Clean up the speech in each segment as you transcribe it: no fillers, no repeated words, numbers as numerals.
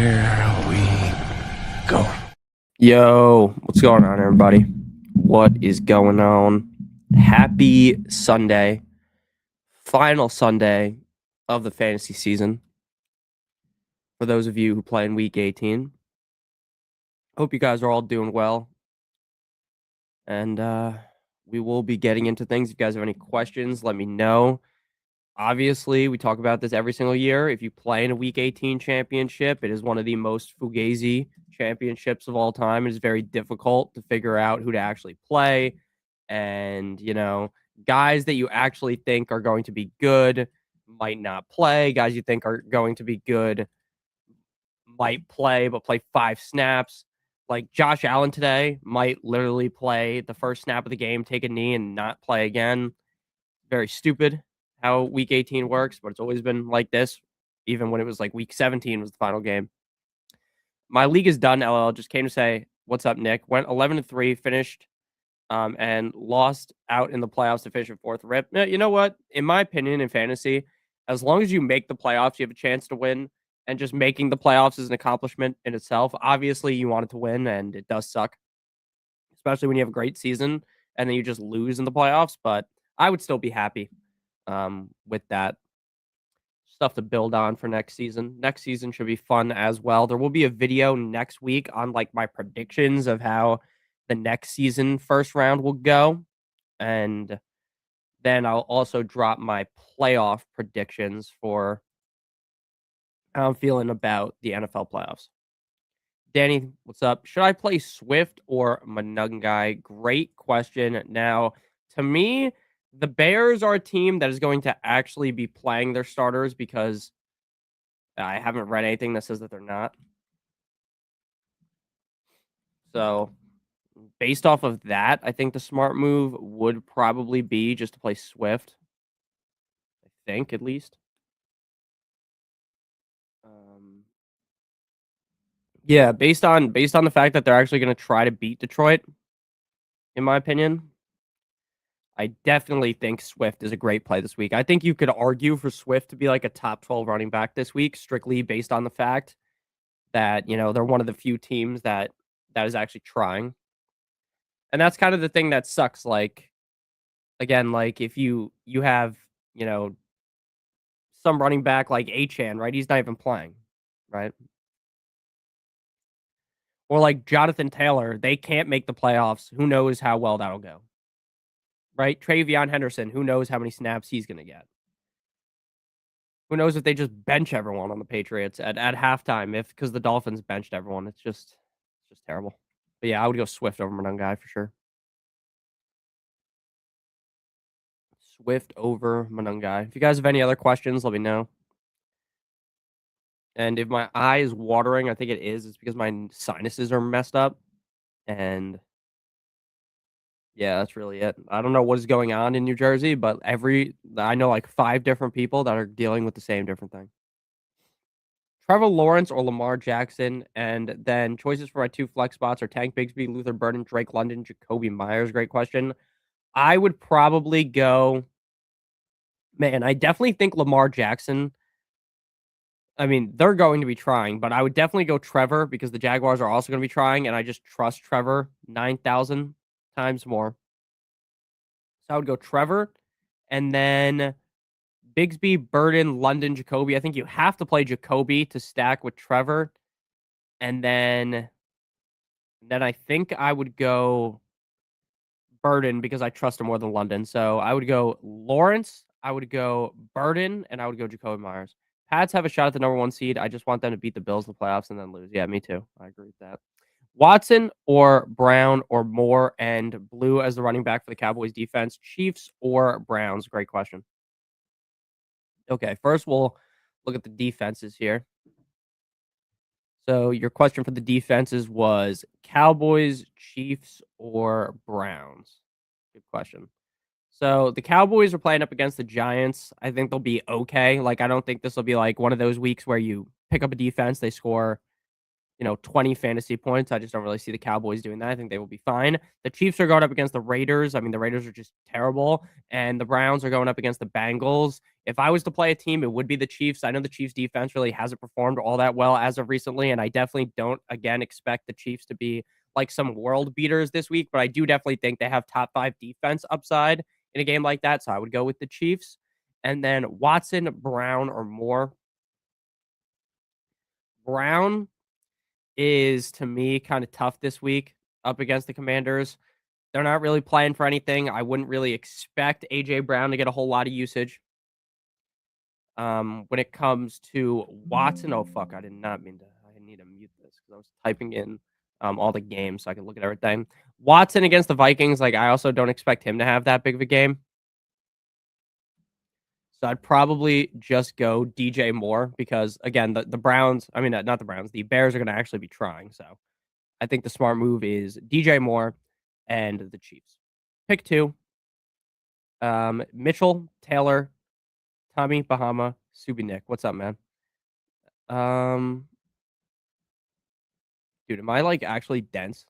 Here we go. Yo, what's going on, everybody? What is going on? Happy Sunday. Final Sunday of the fantasy season. For those of you who play in week 18. Hope you guys are all doing well. And we will be getting into things. If you guys have any questions, let me know. Obviously, we talk about this every single year. If you play in a Week 18 championship, it is one of the most fugazi championships of all time. It is very difficult to figure out who to actually play. And, guys that you actually think are going to be good might not play. Guys you think are going to be good might play, but play 5 snaps. Like Josh Allen today might literally play the first snap of the game, take a knee, and not play again. Very stupid how week 18 works, but it's always been like this, even when it was like week 17 was the final game. My league is done, LL. Just came to say, what's up, Nick? Went 11-3, finished, and lost out in the playoffs to finish in 4th. Rip. You know what? In my opinion, in fantasy, as long as you make the playoffs, you have a chance to win. And just making the playoffs is an accomplishment in itself. Obviously, you want it to win, and it does suck, especially when you have a great season and then you just lose in the playoffs. But I would still be happy with that. Stuff to build on for next season. Next season should be fun as well. There will be a video next week on like my predictions of how the next season first round will go. And then I'll also drop my playoff predictions for how I'm feeling about the NFL playoffs. Danny, what's up? Should I play Swift or Manungai? Great question. Now, to me, the Bears are a team that is going to actually be playing their starters because I haven't read anything that says that they're not. So, based off of that, I think the smart move would probably be just to play Swift. I think, at least. Yeah, based on the fact that they're actually going to try to beat Detroit, in my opinion, I definitely think Swift is a great play this week. I think you could argue for Swift to be like a top 12 running back this week, strictly based on the fact that, they're one of the few teams that is actually trying. And that's kind of the thing that sucks. Like, again, like if you have, some running back like Achan, right? He's not even playing, right? Or like Jonathan Taylor, they can't make the playoffs. Who knows how well that'll go, right? Travion Henderson, who knows how many snaps he's going to get. Who knows if they just bench everyone on the Patriots at halftime because the Dolphins benched everyone. It's just terrible. But yeah, I would go Swift over Manungai for sure. Swift over Manungai. If you guys have any other questions, let me know. And if my eye is watering, I think it is. It's because my sinuses are messed up. And yeah, that's really it. I don't know what is going on in New Jersey, but I know like 5 different people that are dealing with the same different thing. Trevor Lawrence or Lamar Jackson, and then choices for my 2 flex spots are Tank Bigsby, Luther Burden, Drake London, Jacoby Myers. Great question. I would probably go, man, I definitely think Lamar Jackson. I mean, they're going to be trying, but I would definitely go Trevor because the Jaguars are also going to be trying, and I just trust Trevor 9,000 times more. So I would go Trevor, and then Bigsby, Burden, London, Jacoby. I think you have to play Jacoby to stack with Trevor. And then I think I would go Burden because I trust him more than London. So I would go Lawrence, I would go Burden, and I would go Jacoby Myers. Pats have a shot at the number 1 seed. I just want them to beat the Bills in the playoffs and then lose. Yeah, me too. I agree with that. Watson or Brown or Moore and Blue as the running back for the Cowboys defense. Chiefs or Browns? Great question. Okay, first we'll look at the defenses here. So your question for the defenses was Cowboys, Chiefs, or Browns? Good question. So the Cowboys are playing up against the Giants. I think they'll be okay. Like, I don't think this will be like one of those weeks where you pick up a defense, they score 20 fantasy points. I just don't really see the Cowboys doing that. I think they will be fine. The Chiefs are going up against the Raiders. I mean, the Raiders are just terrible, and the Browns are going up against the Bengals. If I was to play a team, it would be the Chiefs. I know the Chiefs defense really hasn't performed all that well as of recently, and I definitely don't again expect the Chiefs to be like some world beaters this week, but I do definitely think they have top 5 defense upside in a game like that. So I would go with the Chiefs. And then Watson, Brown, or more. Brown is to me kind of tough this week up against the Commanders. They're not really playing for anything. I wouldn't really expect AJ Brown to get a whole lot of usage. When it comes to Watson, oh fuck, I did not mean to. I need to mute this because I was typing in all the games so I can look at everything. Watson against the Vikings, like I also don't expect him to have that big of a game. So I'd probably just go DJ Moore because again, the Browns, I mean not the Browns, the Bears are going to actually be trying. So I think the smart move is DJ Moore and the Chiefs. Pick 2. Mitchell, Taylor, Tommy, Bahama, Subi Nick. What's up, man? Dude, am I like actually dense?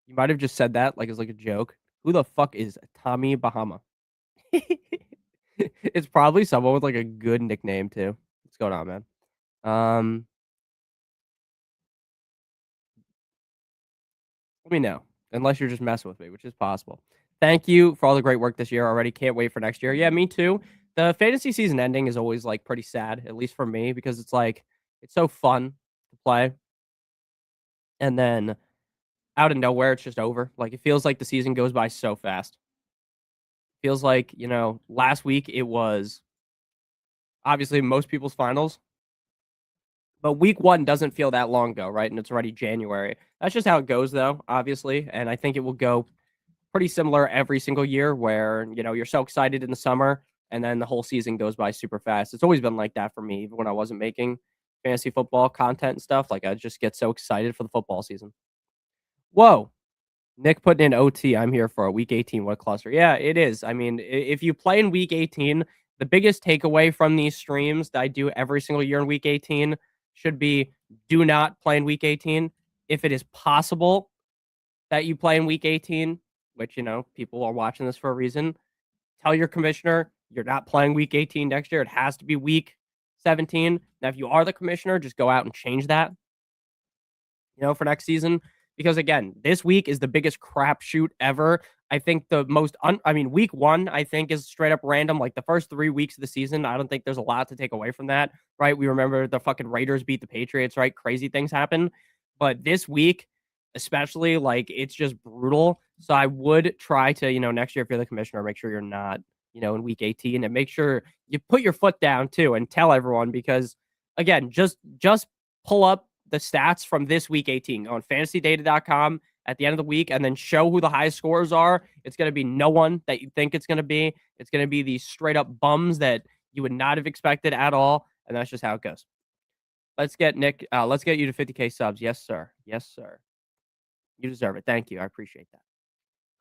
You might have just said that like it's like a joke. Who the fuck is Tommy Bahama? It's probably someone with like a good nickname too. What's going on, man? Let me know. Unless you're just messing with me, which is possible. Thank you for all the great work this year already. Can't wait for next year. Yeah, me too. The fantasy season ending is always like pretty sad, at least for me, because it's like it's so fun to play. And then out of nowhere, it's just over. Like it feels like the season goes by so fast. Feels like, last week it was obviously most people's finals, but week 1 doesn't feel that long ago, right? And it's already January. That's just how it goes though, obviously. And I think it will go pretty similar every single year where, you're so excited in the summer and then the whole season goes by super fast. It's always been like that for me, even when I wasn't making fantasy football content and stuff. Like I just get so excited for the football season. Whoa. Nick putting in OT. I'm here for a week 18. What a cluster. Yeah, it is. I mean, if you play in week 18, the biggest takeaway from these streams that I do every single year in week 18 should be do not play in week 18. If it is possible that you play in week 18, which, people are watching this for a reason, tell your commissioner you're not playing week 18 next year. It has to be week 17. Now, if you are the commissioner, just go out and change that, for next season. Because again, this week is the biggest crapshoot ever. I think the most, week 1, I think is straight up random. Like the first 3 weeks of the season, I don't think there's a lot to take away from that, right? We remember the fucking Raiders beat the Patriots, right? Crazy things happen. But this week, especially, like it's just brutal. So I would try to, next year, if you're the commissioner, make sure you're not, in week 18 and make sure you put your foot down too and tell everyone because again, just pull up the stats from this week 18 on fantasydata.com at the end of the week and then show who the highest scorers are. It's going to be no one that you think it's going to be. It's going to be these straight up bums that you would not have expected at all. And that's just how it goes. Let's get Nick. Let's get you to 50K subs. Yes, sir. Yes, sir. You deserve it. Thank you. I appreciate that.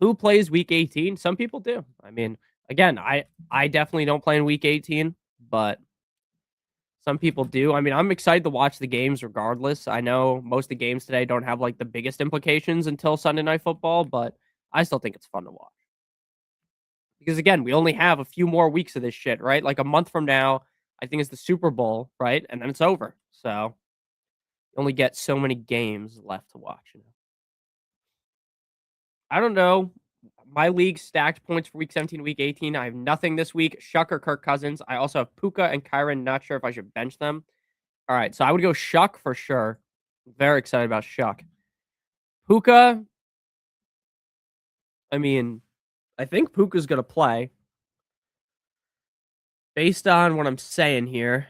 Who plays week 18? Some people do. I mean, again, I definitely don't play in week 18, but some people do. I mean, I'm excited to watch the games regardless. I know most of the games today don't have like the biggest implications until Sunday Night Football, but I still think it's fun to watch. Because again, we only have a few more weeks of this shit, right? Like a month from now, I think it's the Super Bowl, right? And then it's over. So you only get so many games left to watch. I don't know. My league stacked points for week 17, week 18. I have nothing this week. Shuck or Kirk Cousins. I also have Puka and Kyron. Not sure if I should bench them. All right, so I would go Shuck for sure. Very excited about Shuck. Puka, I mean, I think Puka's going to play. Based on what I'm saying here,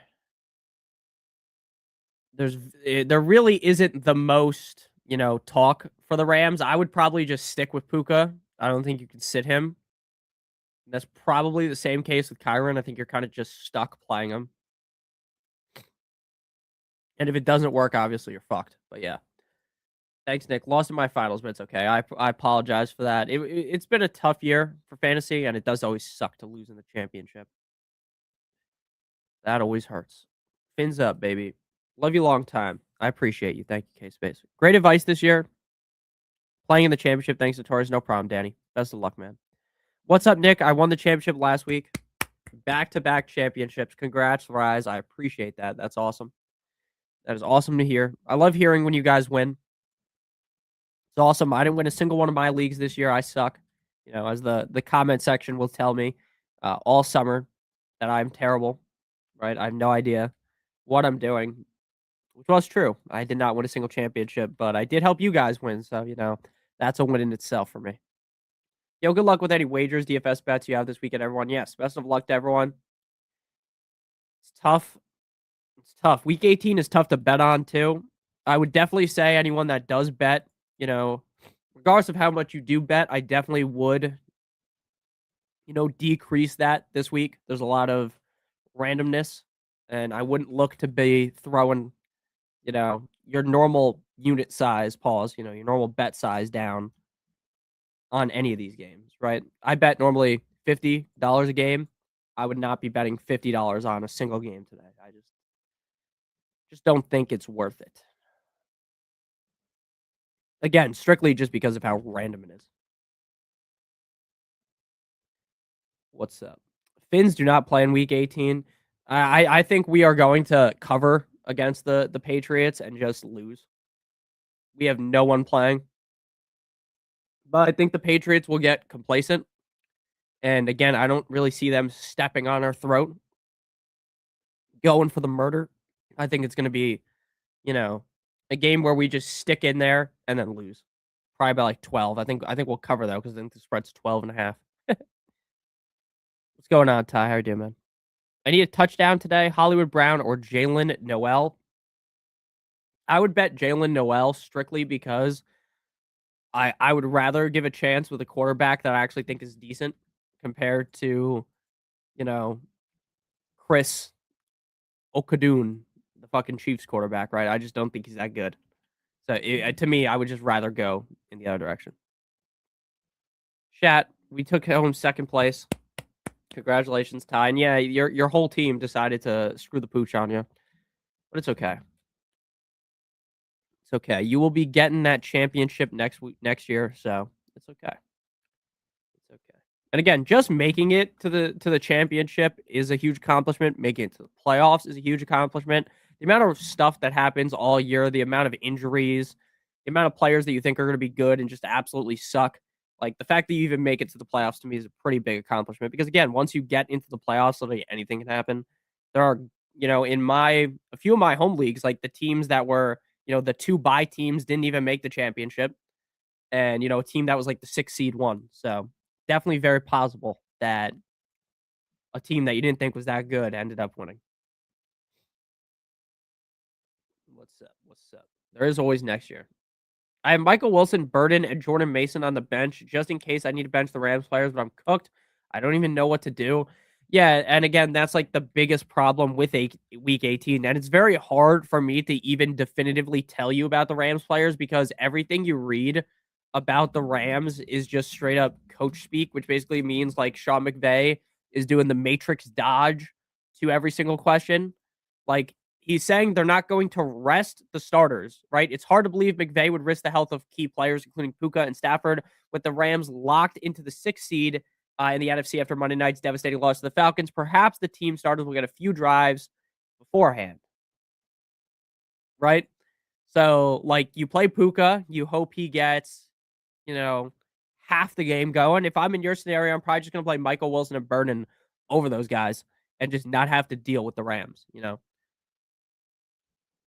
there really isn't the most, talk for the Rams. I would probably just stick with Puka. I don't think you can sit him. That's probably the same case with Kyron. I think you're kind of just stuck playing him. And if it doesn't work, obviously you're fucked. But yeah. Thanks, Nick. Lost in my finals, but it's okay. I apologize for that. It's been a tough year for fantasy, and it does always suck to lose in the championship. That always hurts. Fins up, baby. Love you long time. I appreciate you. Thank you, K-Space. Great advice this year. Playing in the championship, thanks to Notorious. No problem, Danny. Best of luck, man. What's up, Nick? I won the championship last week. Back-to-back championships. Congrats, Rise. I appreciate that. That's awesome. That is awesome to hear. I love hearing when you guys win. It's awesome. I didn't win a single one of my leagues this year. I suck. As the comment section will tell me all summer that I'm terrible, right? I have no idea what I'm doing, which was true. I did not win a single championship, but I did help you guys win. So, that's a win in itself for me. Good luck with any wagers, DFS bets you have this weekend, everyone. Yes, best of luck to everyone. It's tough. It's tough. Week 18 is tough to bet on, too. I would definitely say anyone that does bet, regardless of how much you do bet, I definitely would, decrease that this week. There's a lot of randomness, and I wouldn't look to be throwing, your normal unit size, your normal bet size down on any of these games, right? I bet normally $50 a game. I would not be betting $50 on a single game today. I just don't think it's worth it. Again, strictly just because of how random it is. What's up? Finns do not play in week 18. I think we are going to cover against the Patriots and just lose. We have no one playing. But I think the Patriots will get complacent. And again, I don't really see them stepping on our throat, going for the murder. I think it's going to be, a game where we just stick in there and then lose. Probably by like 12. I think we'll cover though because I think the spread's 12.5. What's going on, Ty? How are you doing, man? I need a touchdown today. Hollywood Brown or Jalen Noel. I would bet Jalen Noel strictly because I would rather give a chance with a quarterback that I actually think is decent compared to, Chris Okadun, the fucking Chiefs quarterback, right? I just don't think he's that good. So to me, I would just rather go in the other direction. Chat, we took home second place. Congratulations, Ty. And yeah, your whole team decided to screw the pooch on you, but it's okay. It's okay. You will be getting that championship next year, so it's okay. It's okay. And again, just making it to the championship is a huge accomplishment. Making it to the playoffs is a huge accomplishment. The amount of stuff that happens all year, the amount of injuries, the amount of players that you think are going to be good and just absolutely suck. Like the fact that you even make it to the playoffs to me is a pretty big accomplishment because again, once you get into the playoffs, literally anything can happen. There are, in a few of my home leagues, like the teams that were, the 2 bye teams didn't even make the championship. And, a team that was like the 6th seed won. So definitely very possible that a team that you didn't think was that good ended up winning. What's up? What's up? There is always next year. I have Michael Wilson, Burden, and Jordan Mason on the bench just in case I need to bench the Rams players, but I'm cooked. I don't even know what to do. Yeah, and again, that's like the biggest problem with week 18. And it's very hard for me to even definitively tell you about the Rams players because everything you read about the Rams is just straight up coach speak, which basically means like Sean McVay is doing the matrix dodge to every single question. Like he's saying they're not going to rest the starters, right? It's hard to believe McVay would risk the health of key players, including Puka and Stafford, with the Rams locked into the 6th seed in the NFC after Monday night's devastating loss to the Falcons. Perhaps the team starters will get a few drives beforehand, right? So, like, you play Puka, you hope he gets, half the game going. If I'm in your scenario, I'm probably just going to play Michael Wilson and Vernon over those guys and just not have to deal with the Rams,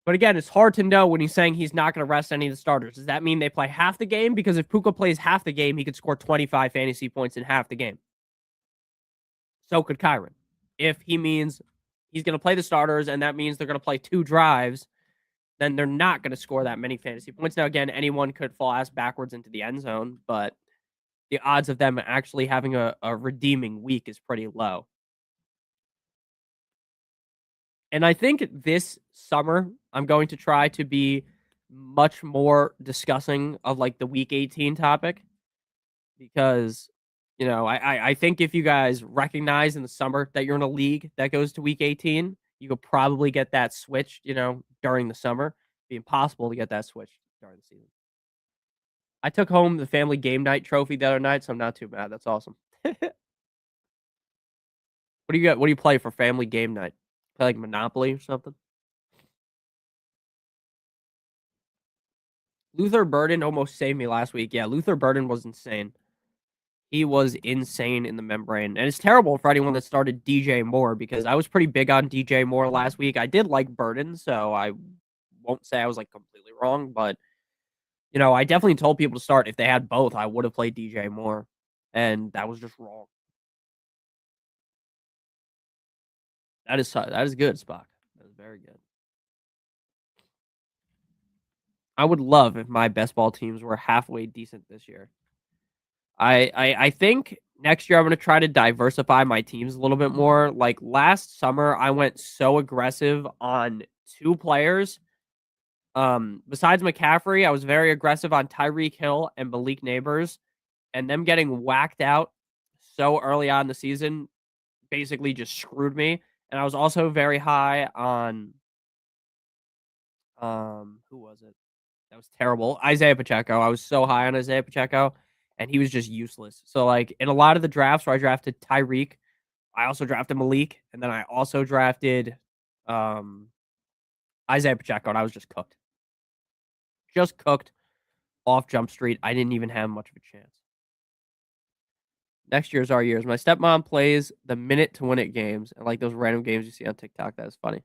But again, it's hard to know when he's saying he's not going to rest any of the starters. Does that mean they play half the game? Because if Puka plays half the game, he could score 25 fantasy points in half the game. So could Kyron. If he means he's going to play the starters and that means they're going to play 2 drives, then they're not going to score that many fantasy points. Now, again, anyone could fall ass backwards into the end zone, but the odds of them actually having a redeeming week is pretty low. And I think this summer, I'm going to try to be much more discussing of like the week 18 topic because, I think if you guys recognize in the summer that you're in a league that goes to week 18, you could probably get that switched, during the summer. Be impossible to get that switched during the season. I took home the family game night trophy the other night, so I'm not too mad. That's awesome. What do you got? What do you play for family game night? Play like Monopoly or something? Luther Burden almost saved me last week. Yeah, Luther Burden was insane. He was insane in the membrane. And it's terrible for anyone that started DJ Moore because I was pretty big on DJ Moore last week. I did like Burden, so I won't say I was like completely wrong, but I definitely told people to start. If they had both, I would have played DJ Moore. And that was just wrong. That is good, Spock. That is very good. I would love if my best ball teams were halfway decent this year. I think next year I'm gonna try to diversify my teams a little bit more. Like last summer, I went so aggressive on two players. Besides McCaffrey, I was very aggressive on Tyreek Hill and Malik Neighbors, and them getting whacked out so early on in the season basically just screwed me. And I was also very high on who was it? That was terrible. Isaiah Pacheco. I was so high on Isaiah Pacheco, and he was just useless. So, like, in a lot of the drafts where I drafted Tyreek, I also drafted Malik, and then I also drafted um, Isaiah Pacheco, and I was just cooked. Just cooked off Jump Street. I didn't even have much of a chance. Next year's our years. My stepmom plays the minute to win it games, and like those random games you see on TikTok. That is funny.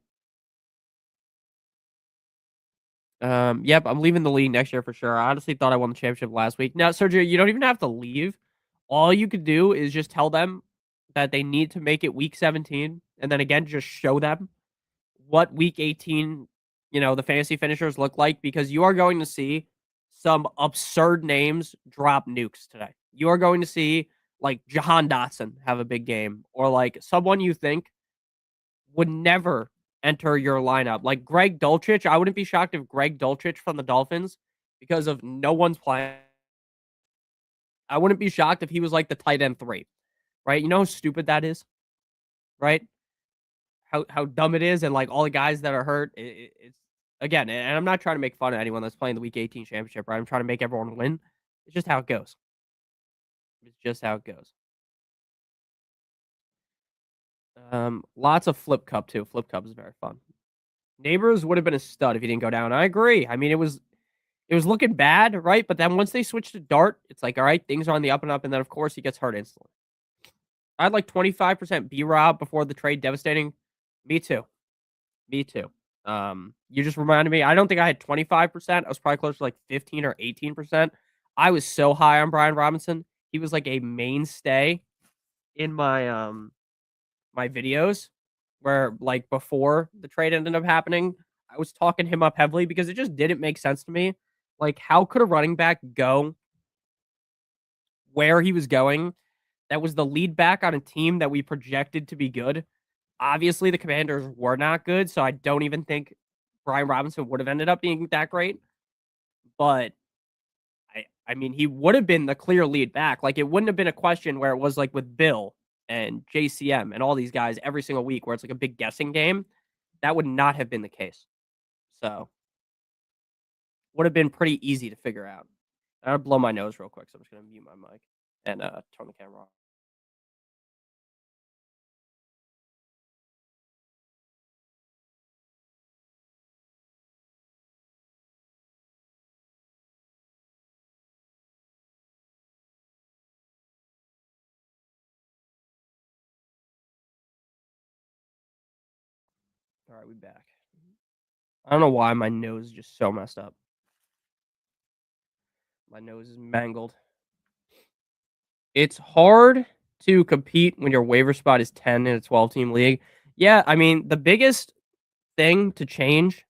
Yep, I'm leaving the league next year for sure. I honestly thought I won the championship last week. Now, Sergio, you don't even have to leave. All you could do is just tell them that they need to make it week 17, and then again, just show them what week 18, the fantasy finishers look like, because you are going to see some absurd names drop nukes today. You are going to see like Jahan Dotson have a big game, or like someone you think would never enter your lineup. Like Greg Dulcich, I wouldn't be shocked if Greg Dulcich from the Dolphins, because of no one's playing. I wouldn't be shocked if he was like the tight end 3, right? You know how stupid that is, right? How dumb it is, and like all the guys that are hurt. It's again, and I'm not trying to make fun of anyone that's playing the Week 18 championship, right? I'm trying to make everyone win. It's just how it goes. It's just how it goes. Lots of Flip Cup too. Flip Cup is very fun. Neighbors would have been a stud if he didn't go down. I agree. I mean, it was looking bad, right? But then once they switched to Dart, it's like, all right, things are on the up and up. And then, of course, he gets hurt instantly. I had like 25% B-Rob before the trade. Devastating. Me too. Me too. You just reminded me. I don't think I had 25%. I was probably close to like 15 or 18%. I was so high on Brian Robinson. He was like a mainstay in my videos, where like before the trade ended up happening, I was talking him up heavily because it just didn't make sense to me. Like, how could a running back go where he was going? That was the lead back on a team that we projected to be good. Obviously, the Commanders were not good, so I don't even think Brian Robinson would have ended up being that great. But I mean, he would have been the clear lead back. Like, it wouldn't have been a question where it was like with Bill and JCM and all these guys every single week where it's like a big guessing game. That would not have been the case. So, would have been pretty easy to figure out. I'm gonna blow my nose real quick, so I'm just gonna mute my mic and turn the camera off. All right, we back. I don't know why my nose is just so messed up. My nose is mangled. It's hard to compete when your waiver spot is 10 in a 12-team league. Yeah, I mean, the biggest thing to change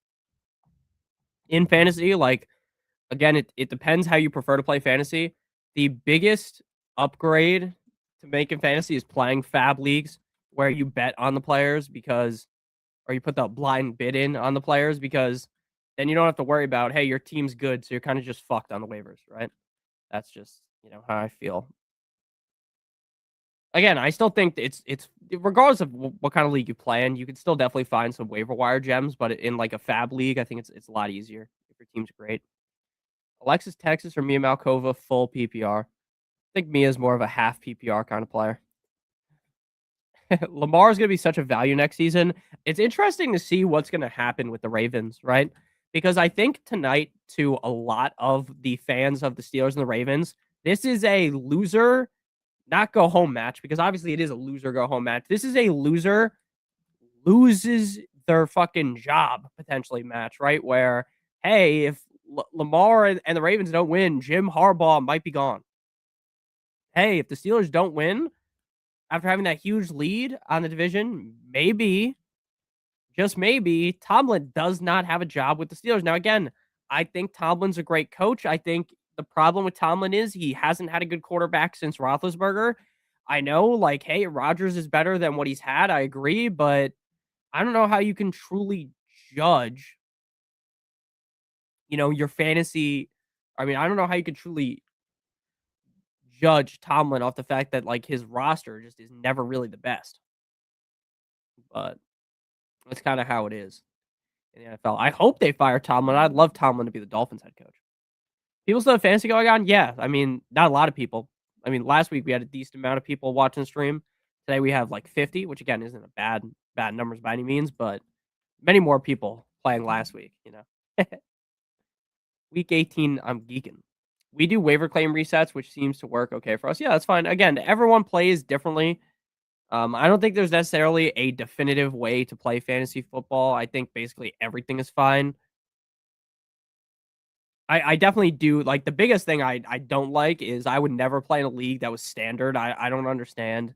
in fantasy, like, again, it depends how you prefer to play fantasy. The biggest upgrade to make in fantasy is playing fab leagues where you bet on the players, because, or you put the blind bid in on the players, because then you don't have to worry about, hey, your team's good, so you're kind of just fucked on the waivers, right? That's just, how I feel. Again, I still think it's regardless of what kind of league you play in, you can still definitely find some waiver wire gems. But in like a fab league, I think it's a lot easier if your team's great. Alexis Texas or Mia Malkova, full PPR. I think Mia's more of a half PPR kind of player. Lamar is going to be such a value next season. It's interesting to see what's going to happen with the Ravens, right? Because I think tonight, to a lot of the fans of the Steelers and the Ravens, this is a loser, not go home match, because obviously it is a loser go home match. This is a loser loses their fucking job potentially match, right? Where, hey, if Lamar and the Ravens don't win, Jim Harbaugh might be gone. Hey, if the Steelers don't win, after having that huge lead on the division, maybe, just maybe, Tomlin does not have a job with the Steelers. Now, again, I think Tomlin's a great coach. I think the problem with Tomlin is he hasn't had a good quarterback since Roethlisberger. I know, like, hey, Rodgers is better than what he's had. I agree, but I don't know how you can truly judge, your fantasy. I mean, I don't know how you can truly judge Tomlin off the fact that, like, his roster just is never really the best. But that's kind of how it is in the NFL. I hope they fire Tomlin. I'd love Tomlin to be the Dolphins head coach. People still have fantasy going on? Yeah. I mean, not a lot of people. I mean, last week we had a decent amount of people watching the stream. Today we have like 50, which again isn't a bad numbers by any means, but many more people playing last week. Week 18, I'm geeking. We do waiver claim resets, which seems to work okay for us. Yeah, that's fine. Again, everyone plays differently. I don't think there's necessarily a definitive way to play fantasy football. I think basically everything is fine. I definitely do. Like, the biggest thing I don't like is I would never play in a league that was standard. I don't understand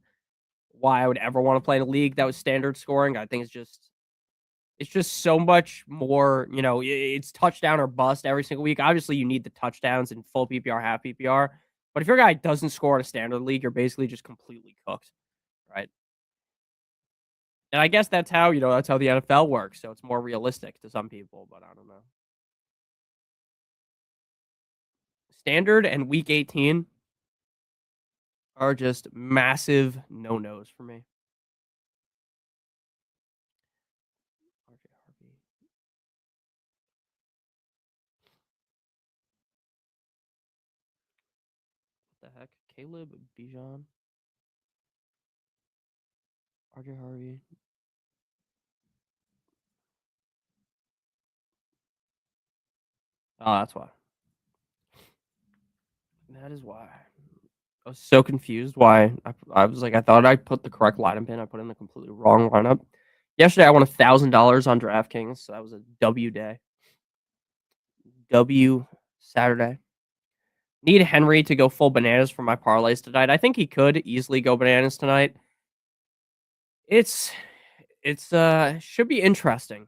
why I would ever want to play in a league that was standard scoring. I think it's just so much more, it's touchdown or bust every single week. Obviously, you need the touchdowns in full PPR, half PPR. But if your guy doesn't score in a standard league, you're basically just completely cooked, right? And I guess that's how the NFL works. So it's more realistic to some people, but I don't know. Standard and week 18 are just massive no-nos for me. RJ Harvey. What the heck? Caleb Bijan. RJ Harvey. Oh, that's why. That is why. I was so confused why I was like, I thought I put the correct lineup in. I put in the completely wrong lineup. Yesterday, I won $1,000 on DraftKings, so that was a W day. W Saturday. Need Henry to go full bananas for my parlays tonight. I think he could easily go bananas tonight. It's should be interesting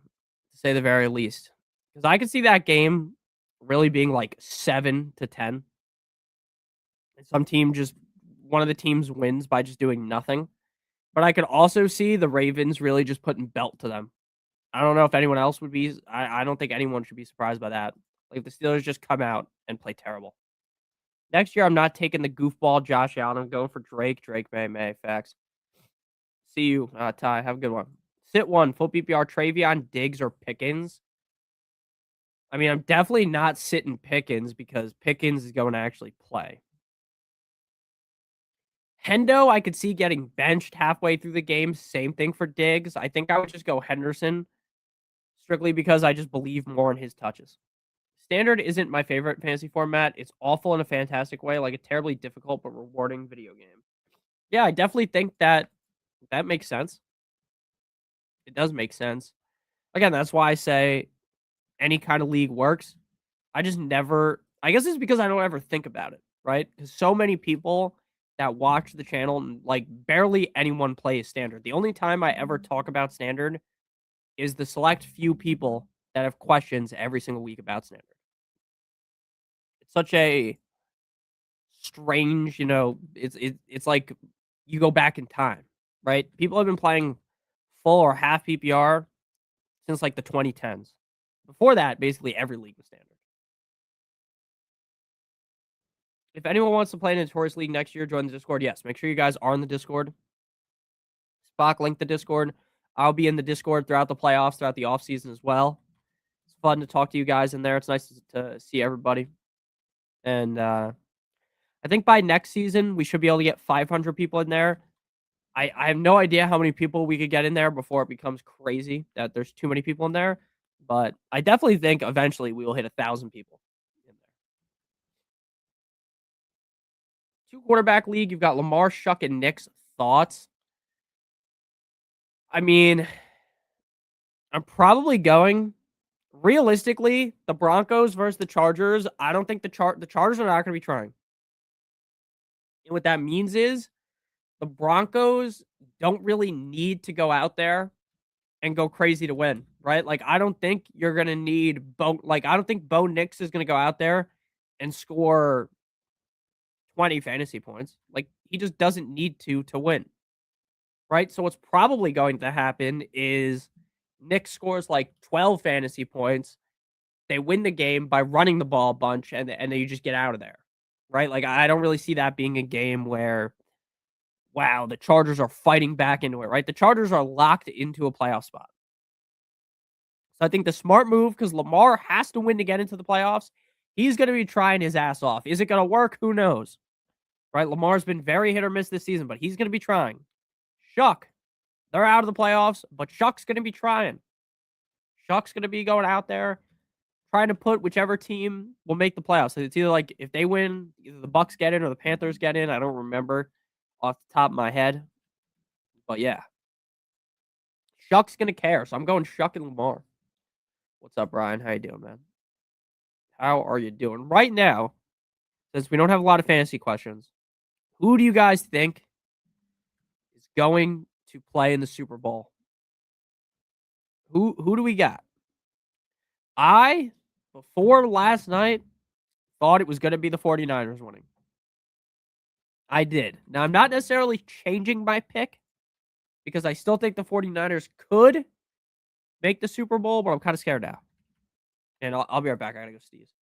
to say the very least, because I could see that game really being like 7-10. Some team just one of the teams wins by just doing nothing. But I could also see the Ravens really just putting belt to them. I don't know if anyone else would be. I don't think anyone should be surprised by that. Like, the Steelers just come out and play terrible. Next year, I'm not taking the goofball Josh Allen. I'm going for Drake. Drake May. Facts. See you, Ty. Have a good one. Sit one. Full PPR. Travion, Diggs, or Pickens. I mean, I'm definitely not sitting Pickens because Pickens is going to actually play. Hendo, I could see getting benched halfway through the game. Same thing for Diggs. I think I would just go Henderson strictly because I just believe more in his touches. Standard isn't my favorite fantasy format. It's awful in a fantastic way, like a terribly difficult but rewarding video game. Yeah, I definitely think that makes sense. It does make sense. Again, that's why I say any kind of league works. I just never, I guess it's because I don't ever think about it, right? Because so many people that watch the channel, and like barely anyone plays standard. The only time I ever talk about standard is the select few people that have questions every single week about standard. It's such a strange, it's like you go back in time, right? People have been playing full or half PPR since like the 2010s. Before that, basically every league was standard. If anyone wants to play in a Notorious League next year, join the Discord. Yes, make sure you guys are in the Discord. Spock linked the Discord. I'll be in the Discord throughout the playoffs, throughout the offseason as well. It's fun to talk to you guys in there. It's nice to see everybody. And I think by next season, we should be able to get 500 people in there. I have no idea how many people we could get in there before it becomes crazy that there's too many people in there. But I definitely think eventually we will hit 1,000 people in there. 2-quarterback league. You've got Lamar, Shuck, and Nick's thoughts. I mean, I'm probably going realistically the Broncos versus the Chargers. I don't think the Chargers are not going to be trying. And what that means is the Broncos don't really need to go out there and go crazy to win, right? Like, I don't think you're going to need I don't think Bo Nix is going to go out there and score 20 fantasy points. Like, he just doesn't need to win, right? So what's probably going to happen is Nick scores like 12 fantasy points. They win the game by running the ball a bunch, and then you just get out of there, right? Like, I don't really see that being a game where, wow, the Chargers are fighting back into it, right? The Chargers are locked into a playoff spot. So I think the smart move, because Lamar has to win to get into the playoffs, he's going to be trying his ass off. Is it going to work? Who knows, right? Lamar's been very hit or miss this season, but he's going to be trying. Shuck, they're out of the playoffs, but Shuck's going to be trying. Shuck's going to be going out there trying to put whichever team will make the playoffs. So it's either like if they win, either the Bucks get in or the Panthers get in. I don't remember off the top of my head. But yeah. Shuck's going to care. So I'm going Shuck and Lamar. What's up, Brian? How you doing, man? How are you doing? Right now, since we don't have a lot of fantasy questions, who do you guys think is going to play in the Super Bowl? Who do we got? I, before last night, thought it was going to be the 49ers winning. I did. Now, I'm not necessarily changing my pick because I still think the 49ers could make the Super Bowl, but I'm kind of scared now. And I'll be right back. I got to go sneeze.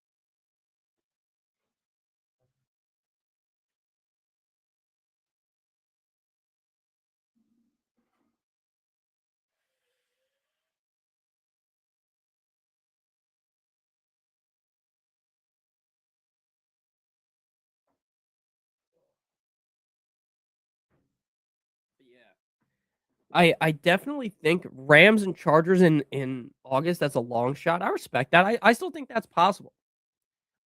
I definitely think Rams and Chargers in August, that's a long shot. I respect that. I still think that's possible.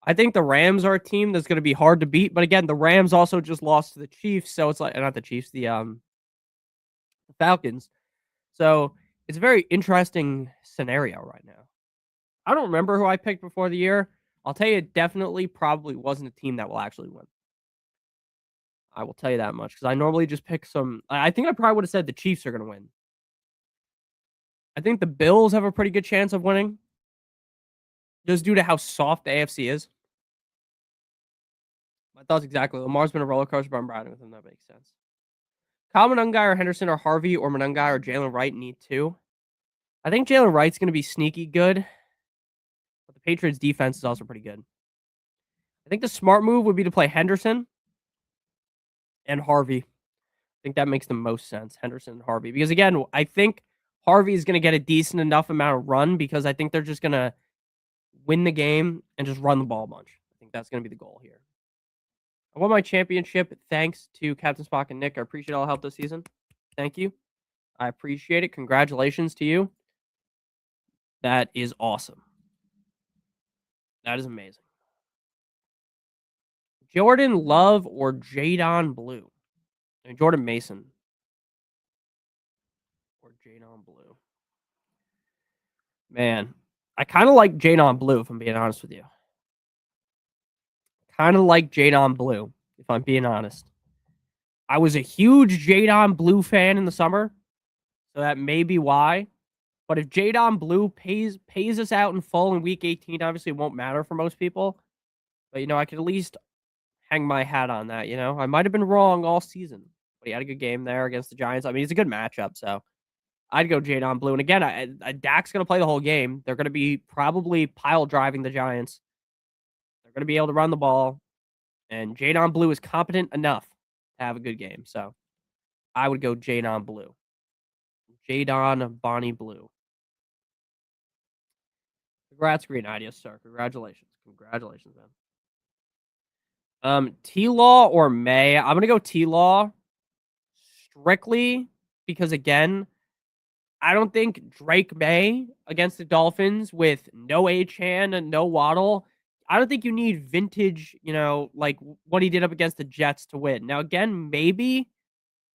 I think the Rams are a team that's going to be hard to beat. But again, the Rams also just lost to the Chiefs. So it's like, not the Chiefs, the Falcons. So it's a very interesting scenario right now. I don't remember who I picked before the year. I'll tell you, it definitely probably wasn't a team that will actually win. I will tell you that much because I normally just pick some. I think I probably would have said the Chiefs are going to win. I think the Bills have a pretty good chance of winning just due to how soft the AFC is. My thoughts exactly. Lamar's been a roller coaster, but I'm riding with him. That makes sense. Kyle Monangai or Henderson or Harvey or Monangai or Jalen Wright need two. I think Jalen Wright's going to be sneaky good, but the Patriots' defense is also pretty good. I think the smart move would be to play Henderson and Harvey. I think that makes the most sense, Henderson and Harvey. Because, again, I think Harvey is going to get a decent enough amount of run because I think they're just going to win the game and just run the ball a bunch. I think that's going to be the goal here. I won my championship thanks to Captain Spock and Nick. I appreciate all the help this season. Thank you. I appreciate it. Congratulations to you. That is awesome. That is amazing. Jordan Love or Jadon Blue? And Jordan Mason or Jadon Blue? Man, I kind of like Jadon Blue, if I'm being honest with you. Kind of like Jadon Blue, if I'm being honest. I was a huge Jadon Blue fan in the summer, so that may be why. But if Jadon Blue pays us out in full in Week 18, obviously it won't matter for most people. But, I could at least hang my hat on that, I might have been wrong all season. But he had a good game there against the Giants. I mean, it's a good matchup, so I'd go Jadon Blue. And again, Dak's going to play the whole game. They're going to be probably pile driving the Giants. They're going to be able to run the ball. And Jadon Blue is competent enough to have a good game. So I would go Jadon Blue. Jadon Bonnie Blue. Congrats, Green Ideas, sir. Congratulations. Congratulations, man. T-Law or May? I'm gonna go T-Law strictly because again, I don't think Drake May against the Dolphins with no A-Chan and no Waddle. I don't think you need vintage, like what he did up against the Jets to win. Now, again, maybe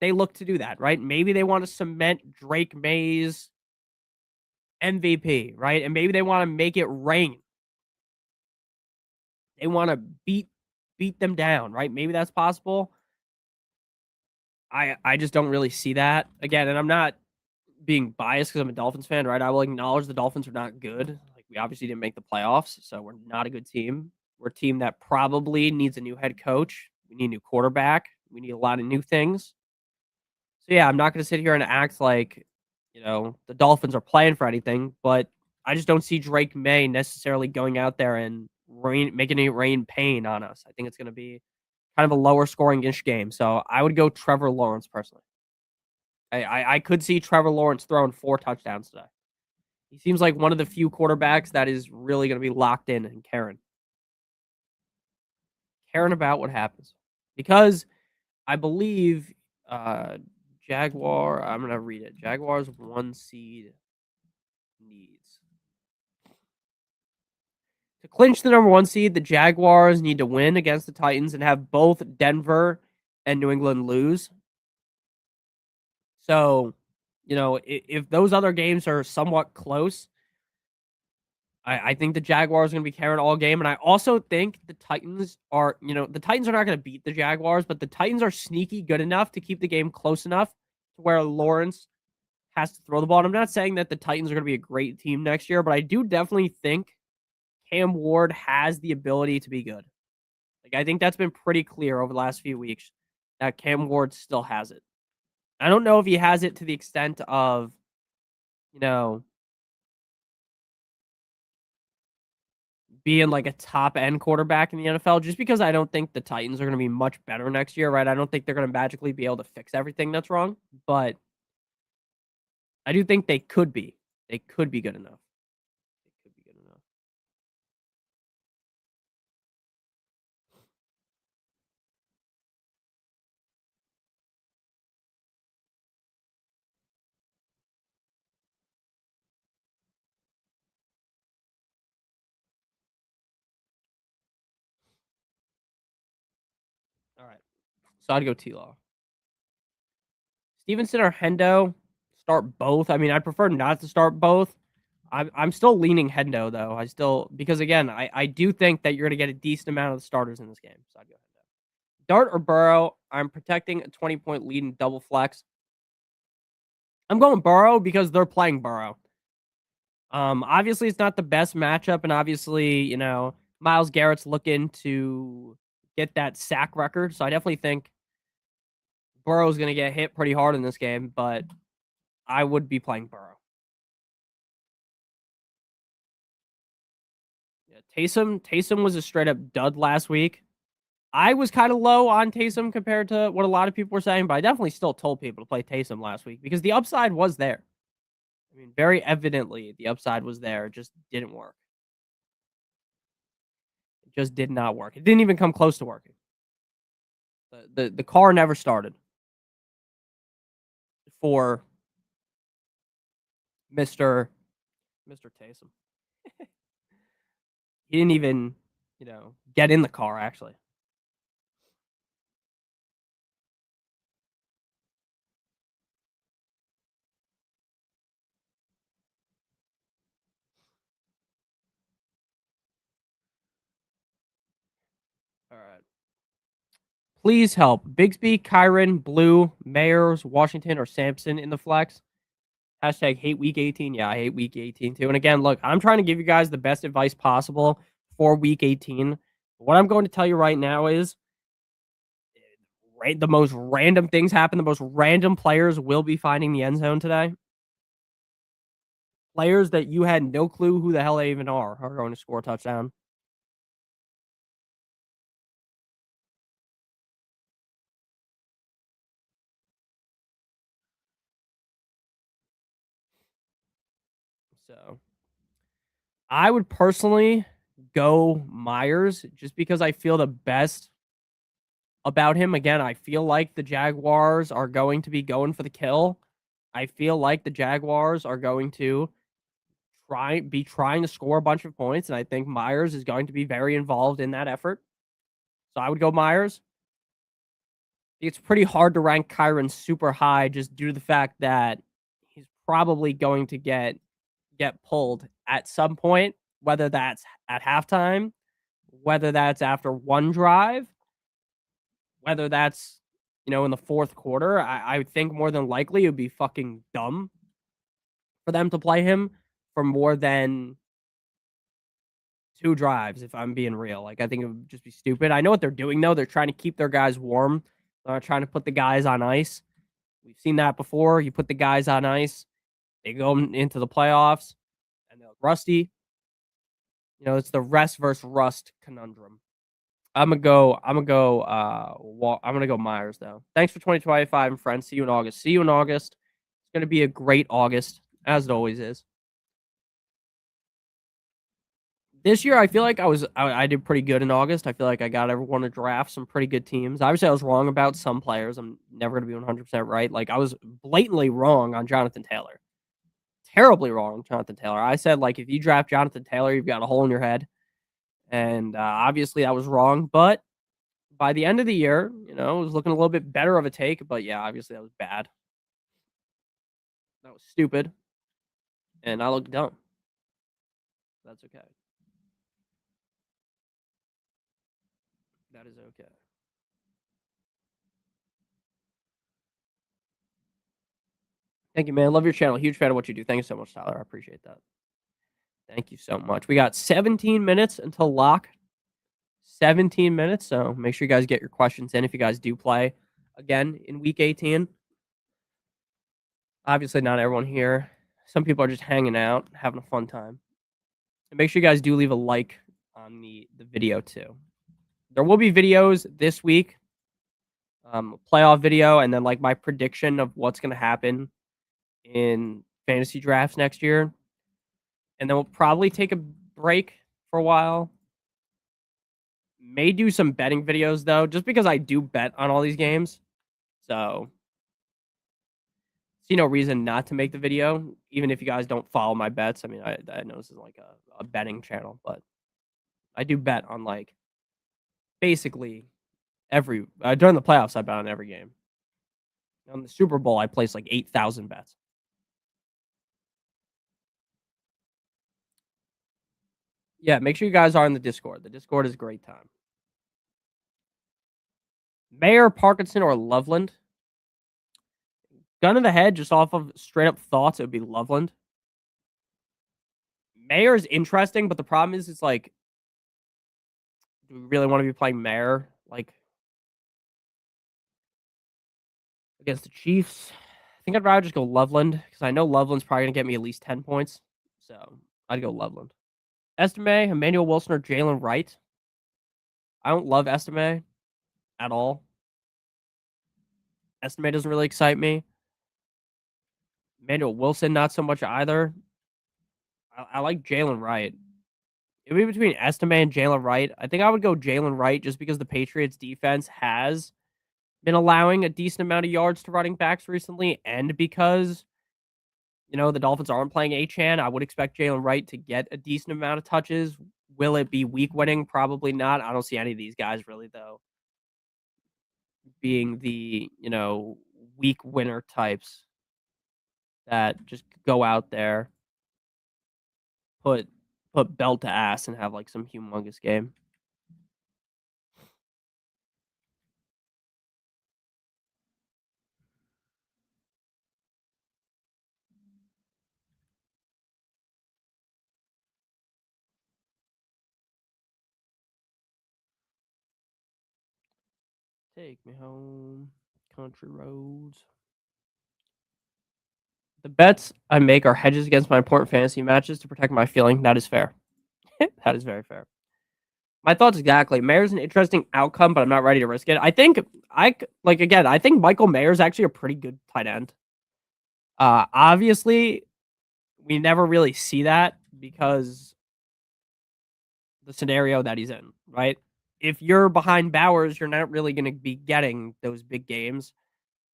they look to do that, right? Maybe they want to cement Drake May's MVP, right? And maybe they want to make it rain. They want to beat them down, right? Maybe that's possible. I just don't really see that again, and I'm not being biased because I'm a Dolphins fan, right? I will acknowledge the Dolphins are not good. Like we obviously didn't make the playoffs, so we're not a good team. We're a team that probably needs a new head coach. We need a new quarterback. We need a lot of new things. So yeah, I'm not going to sit here and act like the Dolphins are playing for anything, but I just don't see Drake May necessarily going out there and making it rain pain on us. I think it's going to be kind of a lower scoring-ish game. So I would go Trevor Lawrence personally. I could see Trevor Lawrence throwing 4 touchdowns today. He seems like one of the few quarterbacks that is really going to be locked in and caring about what happens. Because I believe Jaguar, I'm going to read it. Jaguars 1 seed needs. To clinch the number 1 seed, the Jaguars need to win against the Titans and have both Denver and New England lose. So, if those other games are somewhat close, I think the Jaguars are going to be carrying all game. And I also think the Titans are, the Titans are not going to beat the Jaguars, but the Titans are sneaky good enough to keep the game close enough to where Lawrence has to throw the ball. And I'm not saying that the Titans are going to be a great team next year, but I do definitely think Cam Ward has the ability to be good. Like, I think that's been pretty clear over the last few weeks that Cam Ward still has it. I don't know if he has it to the extent of, being like a top end quarterback in the NFL, just because I don't think the Titans are going to be much better next year, right? I don't think they're going to magically be able to fix everything that's wrong, but I do think they could be. They could be good enough. They could be good enough. All right. So I'd go T-Law. Stevenson or Hendo, start both. I mean, I'd prefer not to start both. I'm still leaning Hendo, though. Because again, I do think that you're going to get a decent amount of the starters in this game. So I'd go Hendo. Dart or Burrow, I'm protecting a 20-point lead in double flex. I'm going Burrow because they're playing Burrow. Obviously, it's not the best matchup, and obviously, Myles Garrett's looking to get that sack record. So I definitely think Burrow's going to get hit pretty hard in this game, but I would be playing Burrow. Yeah, Taysom was a straight up dud last week. I was kind of low on Taysom compared to what a lot of people were saying, but I definitely still told people to play Taysom last week because the upside was there. I mean, very evidently, the upside was there. It just didn't work. It just did not work. It didn't even come close to working. The car never started for Mr. Taysom. He didn't even, get in the car actually. All right. Please help. Bigsby, Kyron, Blue, Mayers, Washington, or Sampson in the flex. Hashtag hate week 18. Yeah, I hate week 18 too. And again, look, I'm trying to give you guys the best advice possible for week 18. What I'm going to tell you right now is the most random things happen. The most random players will be finding the end zone today. Players that you had no clue who the hell they even are going to score a touchdown. So I would personally go Myers just because I feel the best about him. Again, I feel like the Jaguars are going to be going for the kill. I feel like the Jaguars are going to trying to score a bunch of points, and I think Myers is going to be very involved in that effort. So I would go Myers. It's pretty hard to rank Kyron super high just due to the fact that he's probably going to get pulled at some point, whether that's at halftime, whether that's after one drive, whether that's in the fourth quarter. I think more than likely it would be fucking dumb for them to play him for more than two drives, if I'm being real. Like, I think it would just be stupid. I know what they're doing, though. They're trying to keep their guys warm. They're not trying to put the guys on ice. We've seen that before. You put the guys on ice, they go into the playoffs, and they're rusty. It's the rest versus rust conundrum. I'm gonna go. I'm gonna go Myers though. Thanks for 2025, friends. See you in August. See you in August. It's gonna be a great August, as it always is. This year, I feel like I did pretty good in August. I feel like I got everyone to draft some pretty good teams. Obviously, I was wrong about some players. I'm never gonna be 100% right. Like, I was blatantly wrong on Jonathan Taylor. Terribly wrong on Jonathan Taylor. I said, like, if you draft Jonathan Taylor, you've got a hole in your head. And obviously, I was wrong. But by the end of the year, it was looking a little bit better of a take. But yeah, obviously, that was bad. That was stupid. And I looked dumb. That's okay. That is okay. Thank you, man. Love your channel. Huge fan of what you do. Thank you so much, Tyler. I appreciate that. Thank you so much. We got 17 minutes until lock. 17 minutes. So make sure you guys get your questions in if you guys do play again in week 18. Obviously, not everyone here. Some people are just hanging out, having a fun time. And make sure you guys do leave a like on the video too. There will be videos this week. Playoff video, and then like my prediction of what's going to happen in fantasy drafts next year. And then we'll probably take a break for a while. May do some betting videos though, just because I do bet on all these games. So see no reason not to make the video, even if you guys don't follow my bets. I mean, I know this is like a betting channel, but I do bet on like basically every during the playoffs. I bet on every game. On the Super Bowl, I placed like 8,000 bets. Yeah, make sure you guys are in the Discord. The Discord is a great time. Mayer, Parkinson, or Loveland? Gun to the head, just off of straight up thoughts, it would be Loveland. Mayer is interesting, but the problem is, it's like, do we really want to be playing Mayer like against the Chiefs? I think I'd rather just go Loveland because I know Loveland's probably gonna get me at least 10 points. So I'd go Loveland. Estime, Emmanuel Wilson, or Jalen Wright. I don't love Estime at all. Estime doesn't really excite me. Emmanuel Wilson, not so much either. I like Jalen Wright. It would be between Estime and Jalen Wright. I think I would go Jalen Wright just because the Patriots defense has been allowing a decent amount of yards to running backs recently, and because the Dolphins aren't playing Achane, I would expect Jalen Wright to get a decent amount of touches. Will it be week winning? Probably not. I don't see any of these guys really though being the week winner types that just go out there, put belt to ass, and have like some humongous game. Take me home, country roads. The bets I make are hedges against my important fantasy matches to protect my feeling. That is fair. That is very fair. My thoughts exactly. Mayer's an interesting outcome, but I'm not ready to risk it. I think I think Michael Mayer's actually a pretty good tight end. Obviously, we never really see that because the scenario that he's in, right? If you're behind Bowers, you're not really going to be getting those big games.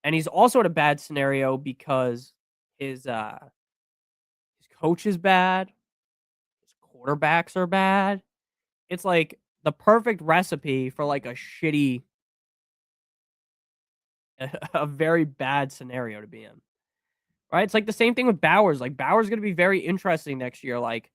And he's also in a bad scenario because his coach is bad, his quarterbacks are bad. It's like the perfect recipe for like a shitty a very bad scenario to be in. Right? It's like the same thing with Bowers. Like Bowers is going to be very interesting next year. Like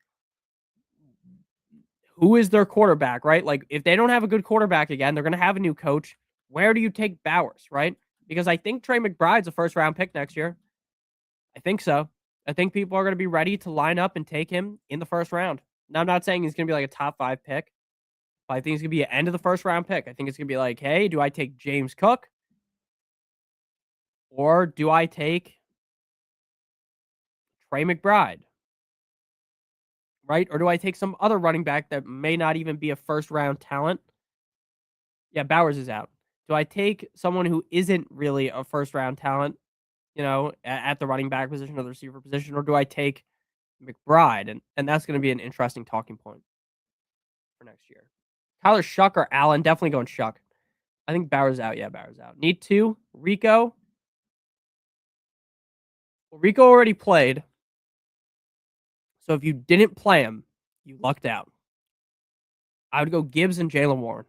who is their quarterback, right? Like if they don't have a good quarterback again, they're going to have a new coach. Where do you take Bowers, right? Because I think Trey McBride's a first round pick next year. I think so. I think people are going to be ready to line up and take him in the first round. Now, I'm not saying he's going to be like a top 5 pick, but I think he's going to be an end of the first round pick. I think it's going to be like, hey, do I take James Cook or do I take Trey McBride? Right? Or do I take some other running back that may not even be a first round talent? Yeah, Bowers is out. Do I take someone who isn't really a first round talent, at the running back position or the receiver position, or do I take McBride? And that's going to be an interesting talking point for next year. Tyler Shuck or Allen? Definitely going Shuck. I think Bowers out. Yeah, Bowers out. Need 2. Rico. Well, Rico already played. So if you didn't play him, you lucked out. I would go Gibbs and Jalen Warren.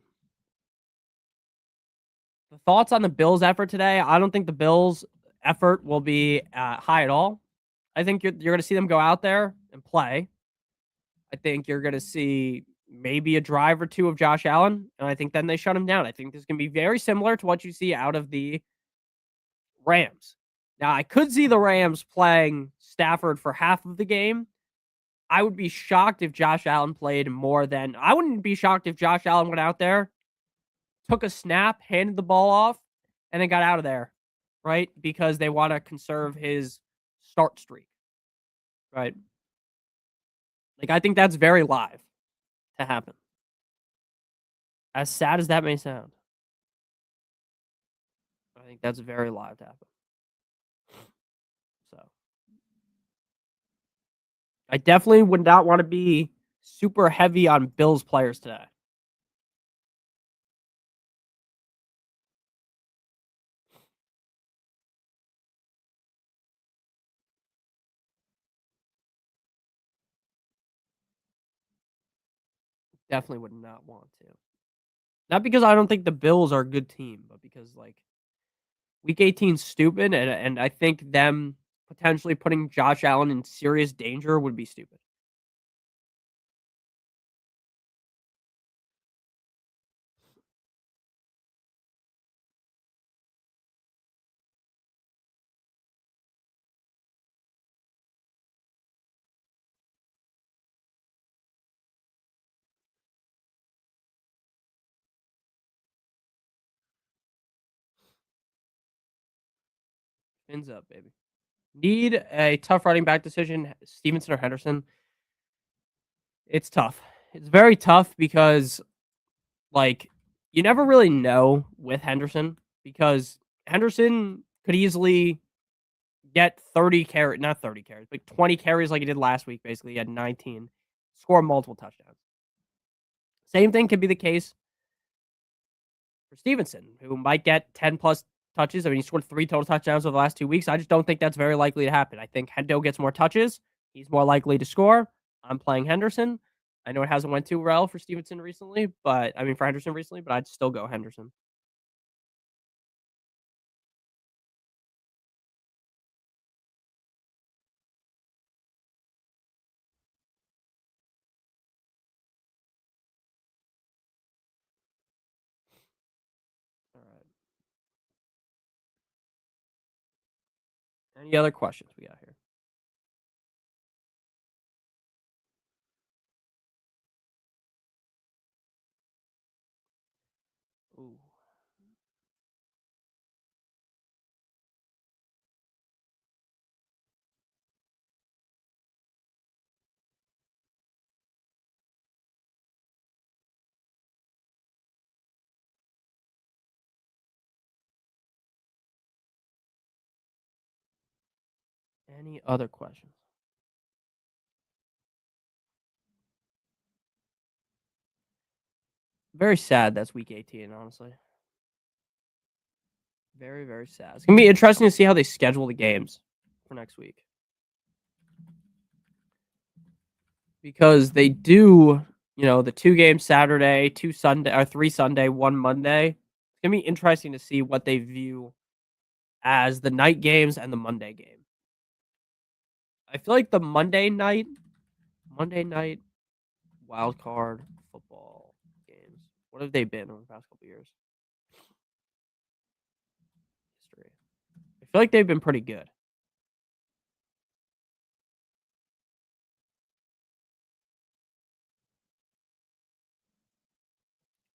The thoughts on the Bills' effort today? I don't think the Bills' effort will be high at all. I think you're going to see them go out there and play. I think you're going to see maybe a drive or two of Josh Allen, and I think then they shut him down. I think this is going to be very similar to what you see out of the Rams. Now, I could see the Rams playing Stafford for half of the game. I would be shocked if Josh Allen played more than. I wouldn't be shocked if Josh Allen went out there, took a snap, handed the ball off, and then got out of there, right? Because they want to conserve his start streak, right? Like, I think that's very live to happen. As sad as that may sound, I think that's very live to happen. So, I definitely would not want to be super heavy on Bills players today. Definitely would not want to. Not because I don't think the Bills are a good team, but because like Week 18 stupid, and I think them potentially putting Josh Allen in serious danger would be stupid. Fins up, baby. Need a tough running back decision, Stevenson or Henderson. It's tough. It's very tough because like you never really know with Henderson because Henderson could easily get 30 carries, not 30 carries, but 20 carries like he did last week. Basically, he had 19, score multiple touchdowns. Same thing could be the case for Stevenson, who might get 10 plus touches. I mean, he scored 3 total touchdowns over the last 2 weeks. I just don't think that's very likely to happen. I think Hendo gets more touches. He's more likely to score. I'm playing Henderson. I know it hasn't went too well for Stevenson recently, but I mean for Henderson recently, but I'd still go Henderson. All right. Any other questions we got here? Ooh. Any other questions? Very sad that's week 18, honestly. Very, very sad. It's going to be interesting to see how they schedule the games for next week. Because they do, the 2 games Saturday, 2 Sunday, or 3 Sunday, 1 Monday. It's going to be interesting to see what they view as the night games and the Monday game. I feel like the Monday night wild card football games. What have they been over the past couple years? History. I feel like they've been pretty good.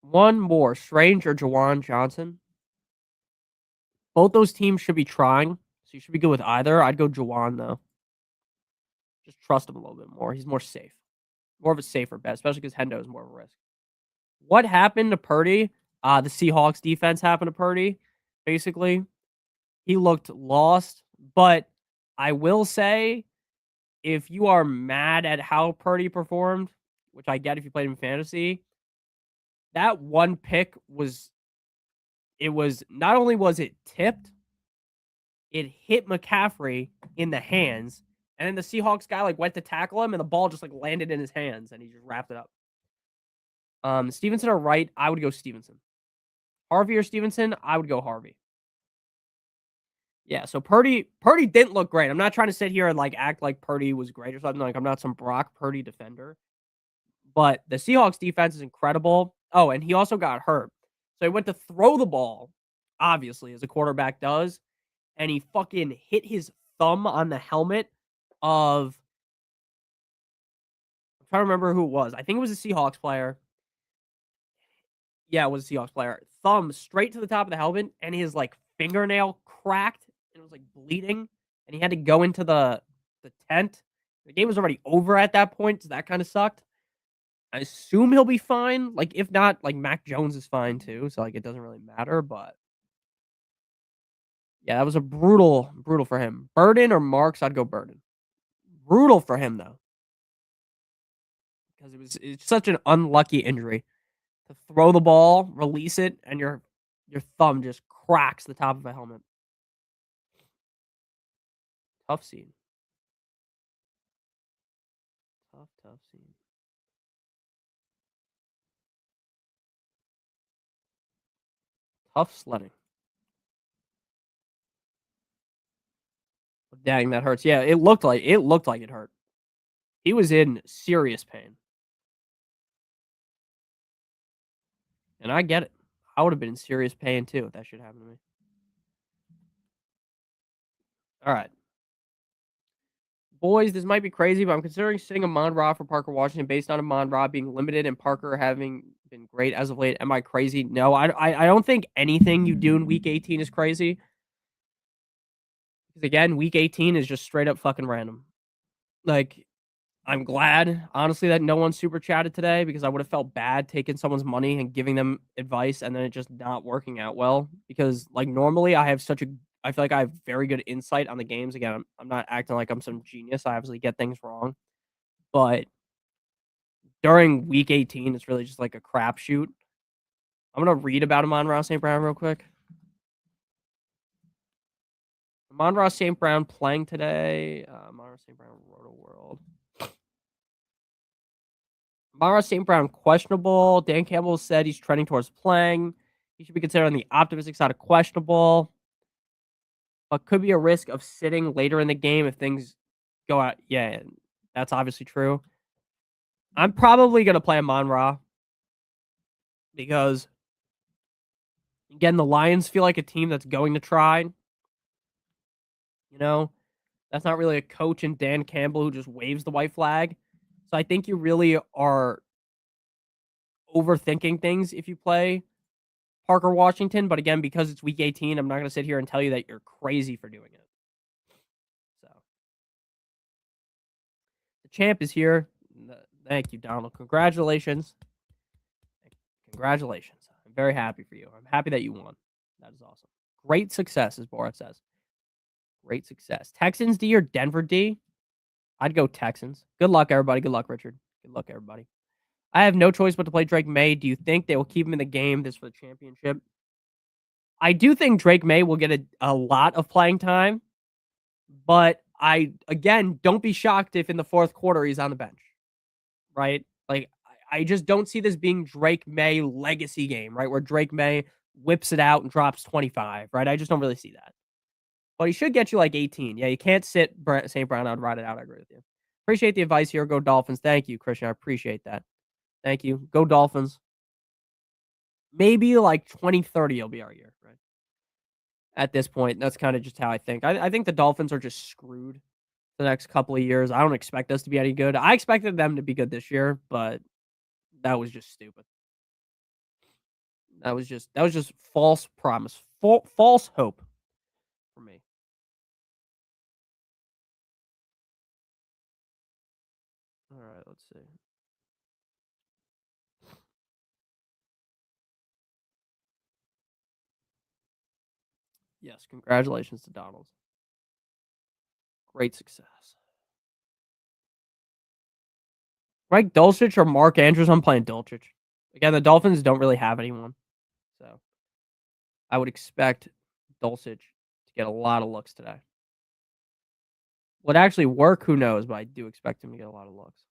One more, Strange or Jawan Johnson. Both those teams should be trying, so you should be good with either. I'd go Jawan though. Just trust him a little bit more. He's more safe. More of a safer bet, especially because Hendo is more of a risk. What happened to Purdy? The Seahawks defense happened to Purdy. Basically, he looked lost. But I will say, if you are mad at how Purdy performed, which I get if you played in fantasy, that one pick was not only was it tipped, it hit McCaffrey in the hands, and then the Seahawks guy went to tackle him, and the ball just landed in his hands, and he just wrapped it up. Stevenson or Wright, I would go Stevenson. Harvey or Stevenson, I would go Harvey. Yeah, so Purdy didn't look great. I'm not trying to sit here and act like Purdy was great or something. I'm not some Brock Purdy defender. But the Seahawks defense is incredible. Oh, and he also got hurt. So he went to throw the ball, obviously, as a quarterback does, and he fucking hit his thumb on the helmet of, I'm trying to remember who it was. I think it was a Seahawks player. Yeah, it was a Seahawks player. Thumb straight to the top of the helmet, and his fingernail cracked, and it was bleeding, and he had to go into the tent. The game was already over at that point, so that kind of sucked. I assume he'll be fine. If not, Mac Jones is fine too, so it doesn't really matter. But yeah, that was a brutal for him. Burden or Marks, I'd go Burden. Brutal for him though, because it's such an unlucky injury. To throw the ball, release it, and your thumb just cracks the top of a helmet. Tough scene. Tough scene. Tough sledding. Dang, that hurts. Yeah, it looked like it hurt. He was in serious pain. And I get it. I would have been in serious pain too if that shit happened to me. All right. Boys, this might be crazy, but I'm considering sitting Amon-Ra for Parker Washington based on Amon-Ra being limited and Parker having been great as of late. Am I crazy? No, I don't think anything you do in week 18 is crazy. Because again, week 18 is just straight up fucking random. I'm glad, honestly, that no one super chatted today because I would have felt bad taking someone's money and giving them advice and then it just not working out well. Because normally I feel like I have very good insight on the games. Again, I'm not acting like I'm some genius. I obviously get things wrong. But during week 18, it's really just a crapshoot. I'm going to read about Amon-Ra St. Brown real quick. Amon-Ra St. Brown playing today. Amon-Ra St. Brown, Roto World. Amon-Ra St. Brown questionable. Dan Campbell said he's trending towards playing. He should be considered on the optimistic side of questionable, but could be a risk of sitting later in the game if things go out. Yeah, that's obviously true. I'm probably going to play Amon-Ra because, again, the Lions feel like a team that's going to try. That's not really a coach in Dan Campbell who just waves the white flag. So I think you really are overthinking things if you play Parker Washington. But again, because it's week 18, I'm not going to sit here and tell you that you're crazy for doing it. So the champ is here. Thank you, Donald. Congratulations. Congratulations. I'm very happy for you. I'm happy that you won. That is awesome. Great success, as Borat says. Great success. Texans D or Denver D? I'd go Texans. Good luck, everybody. Good luck, Richard. Good luck, everybody. I have no choice but to play Drake May. Do you think they will keep him in the game this for the championship? I do think Drake May will get a lot of playing time, but I, again, don't be shocked if in the fourth quarter he's on the bench, right? Like, I just don't see this being Drake May legacy game, right? Where Drake May whips it out and drops 25, right? I just don't really see that. But he should get you like 18. Yeah, you can't sit St. Brown out, ride it out. I agree with you. Appreciate the advice here. Go Dolphins. Thank you, Christian. I appreciate that. Thank you. Go Dolphins. Maybe like 2030 will be our year, right? At this point, that's kind of just how I think. I think the Dolphins are just screwed the next couple of years. I don't expect us to be any good. I expected them to be good this year, but that was just stupid. That was just false promise, false hope for me. All right, let's see. Yes, congratulations to Donald. Great success. Mike Dulcich or Mark Andrews? I'm playing Dulcich. Again, the Dolphins don't really have anyone, so I would expect Dulcich to get a lot of looks today. Would actually work, who knows, but I do expect him to get a lot of looks.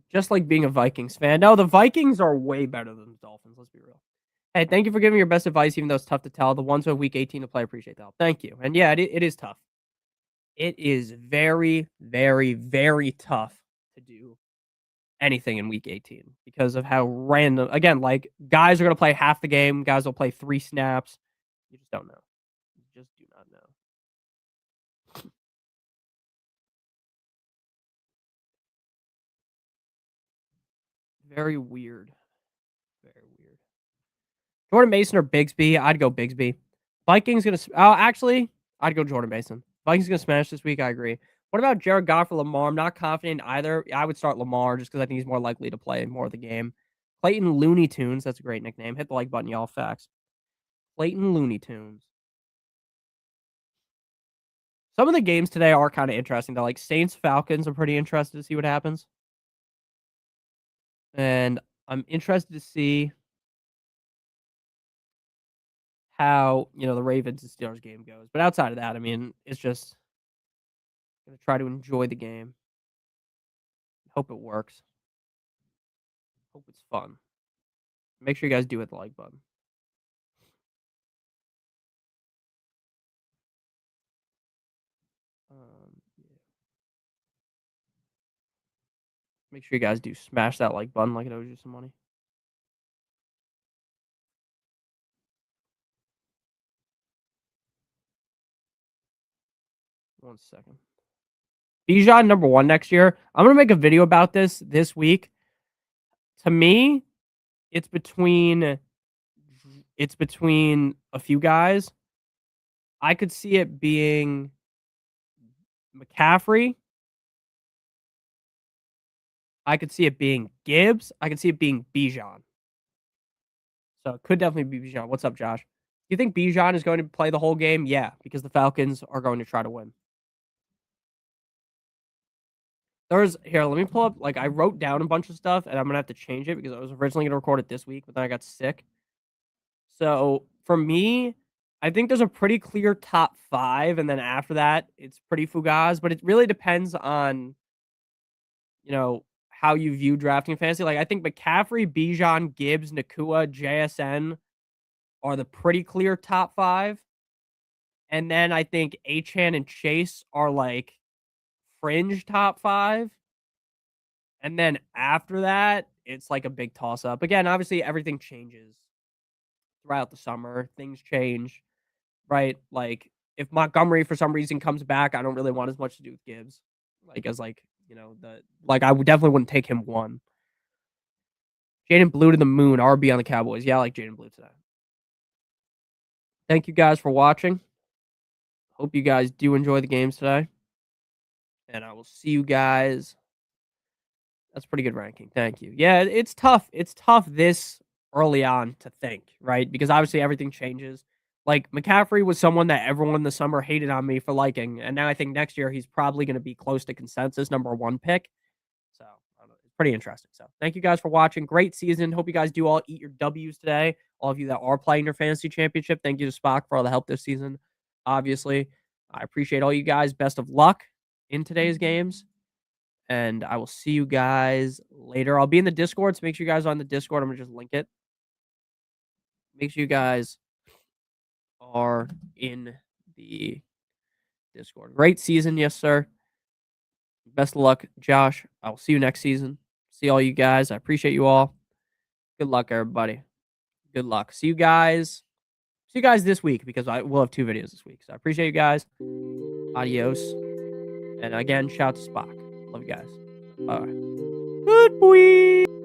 Just like being a Vikings fan. No, the Vikings are way better than the Dolphins. Let's be real. Hey, thank you for giving your best advice, even though it's tough to tell. The ones who have week 18 to play, appreciate the help. Thank you. And yeah, it is tough. It is very, very, very tough to do anything in week 18 because of how random. Again, like guys are going to play half the game, guys will play 3 snaps. You just don't know. You just do not know. Very weird. Very weird. Jordan Mason or Bigsby? I'd go Bigsby. Vikings gonna. Oh, actually, I'd go Jordan Mason. Vikings gonna smash this week. I agree. What about Jared Goff or Lamar? I'm not confident in either. I would start Lamar just because I think he's more likely to play more of the game. Clayton Looney Tunes. That's a great nickname. Hit the like button, y'all. Facts. Clayton Looney Tunes. Some of the games today are kind of interesting. Though, like Saints Falcons. I'm pretty interested to see what happens. And I'm interested to see how the Ravens and Steelers game goes. But outside of that, I mean, it's just gonna try to enjoy the game. Hope it works. Hope it's fun. Make sure you guys do hit the like button. Yeah. Make sure you guys do smash that like button like it owes you some money. One second. Bijan number 1 next year. I'm gonna make a video about this week. To me, it's between a few guys. I could see it being McCaffrey. I could see it being Gibbs. I could see it being Bijan. So it could definitely be Bijan. What's up, Josh? Do you think Bijan is going to play the whole game? Yeah, because the Falcons are going to try to win. Here, let me pull up. Like, I wrote down a bunch of stuff, and I'm going to have to change it because I was originally going to record it this week, but then I got sick. So, for me, I think there's a pretty clear top 5, and then after that, it's pretty fugaz, but it really depends on, how you view drafting fantasy. Like, I think McCaffrey, Bijan, Gibbs, Nakua, JSN are the pretty clear top 5. And then I think Achane and Chase are like fringe top 5. And then after that, it's like a big toss up. Again, obviously everything changes throughout the summer. Things change, right? Like if Montgomery for some reason comes back, I don't really want as much to do with Gibbs. Like as I would definitely wouldn't take him 1. Jaden Blue to the moon, RB on the Cowboys. Yeah, I like Jaden Blue today. Thank you guys for watching. Hope you guys do enjoy the games today. And I will see you guys. That's pretty good ranking. Thank you. Yeah, it's tough. It's tough this early on to think, right? Because obviously everything changes. Like McCaffrey was someone that everyone in the summer hated on me for liking. And now I think next year he's probably going to be close to consensus #1 pick. So I don't know, it's pretty interesting. So thank you guys for watching. Great season. Hope you guys do all eat your W's today. All of you that are playing your fantasy championship, thank you to Spock for all the help this season. Obviously, I appreciate all you guys. Best of luck in today's games. And I will see you guys later. I'll be in the Discord, so make sure you guys are on the Discord. I'm going to just link it. Make sure you guys are in the Discord. Great season, yes, sir. Best of luck, Josh. I will see you next season. See all you guys. I appreciate you all. Good luck, everybody. Good luck. See you guys. See you guys this week because I will have 2 videos this week. So I appreciate you guys. Adios. And again, shout out to Spock. Love you guys. Bye. Good boy.